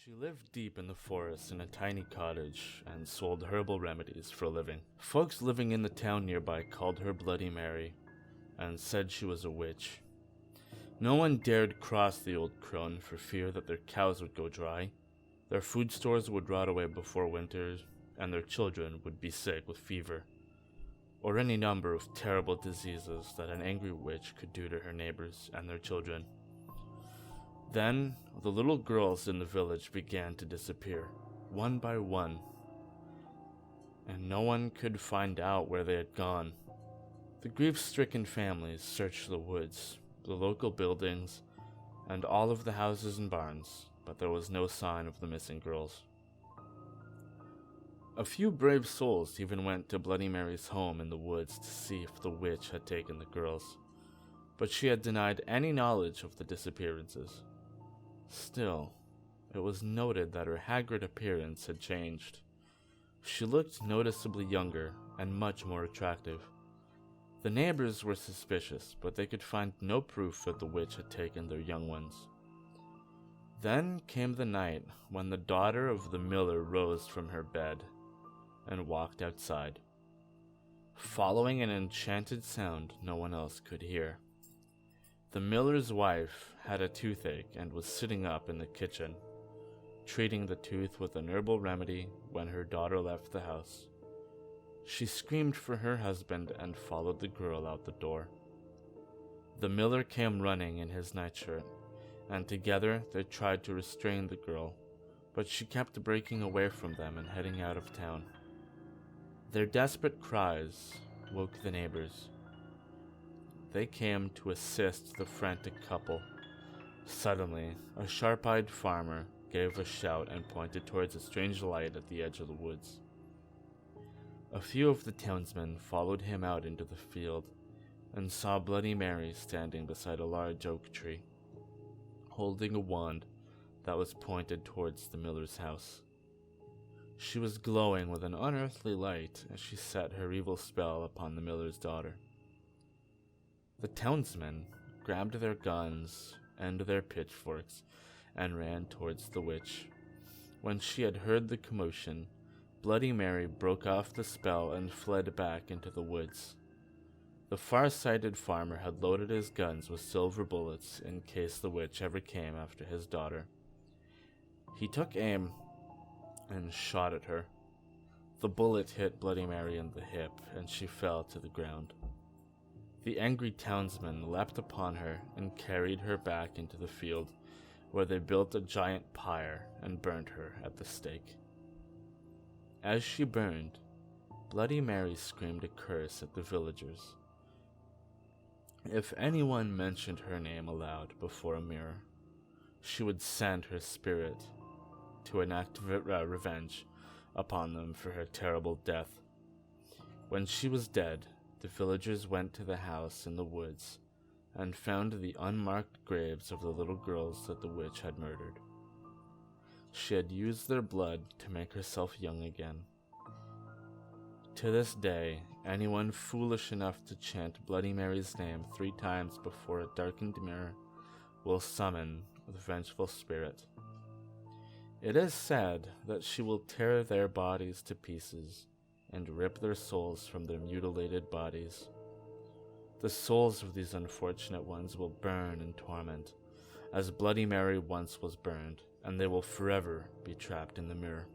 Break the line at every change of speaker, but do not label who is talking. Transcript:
She lived deep in the forest in a tiny cottage and sold herbal remedies for a living. Folks living in the town nearby called her Bloody Mary and said she was a witch. No one dared cross the old crone for fear that their cows would go dry, their food stores would rot away before winter, and their children would be sick with fever, or any number of terrible diseases that an angry witch could do to her neighbors and their children. Then, the little girls in the village began to disappear, one by one, and no one could find out where they had gone. The grief-stricken families searched the woods, the local buildings, and all of the houses and barns, but there was no sign of the missing girls. A few brave souls even went to Bloody Mary's home in the woods to see if the witch had taken the girls, but she had denied any knowledge of the disappearances. Still, it was noted that her haggard appearance had changed. She looked noticeably younger and much more attractive. The neighbors were suspicious, but they could find no proof that the witch had taken their young ones. Then came the night when the daughter of the miller rose from her bed and walked outside, following an enchanted sound no one else could hear. The miller's wife had a toothache and was sitting up in the kitchen, treating the tooth with an herbal remedy when her daughter left the house. She screamed for her husband and followed the girl out the door. The miller came running in his nightshirt, and together they tried to restrain the girl, but she kept breaking away from them and heading out of town. Their desperate cries woke the neighbors. They came to assist the frantic couple. Suddenly, a sharp-eyed farmer gave a shout and pointed towards a strange light at the edge of the woods. A few of the townsmen followed him out into the field and saw Bloody Mary standing beside a large oak tree, holding a wand that was pointed towards the miller's house. She was glowing with an unearthly light as she set her evil spell upon the miller's daughter. The townsmen grabbed their guns and their pitchforks and ran towards the witch. When she had heard the commotion, Bloody Mary broke off the spell and fled back into the woods. The far-sighted farmer had loaded his guns with silver bullets in case the witch ever came after his daughter. He took aim and shot at her. The bullet hit Bloody Mary in the hip, and she fell to the ground. The angry townsmen leapt upon her and carried her back into the field, where they built a giant pyre and burned her at the stake. As she burned, Bloody Mary screamed a curse at the villagers. If anyone mentioned her name aloud before a mirror, she would send her spirit to enact revenge upon them for her terrible death. When she was dead, the villagers went to the house in the woods and found the unmarked graves of the little girls that the witch had murdered. She had used their blood to make herself young again. To this day, anyone foolish enough to chant Bloody Mary's name 3 times before a darkened mirror will summon the vengeful spirit. It is said that she will tear their bodies to pieces and rip their souls from their mutilated bodies. The souls of these unfortunate ones will burn in torment, as Bloody Mary once was burned, and they will forever be trapped in the mirror.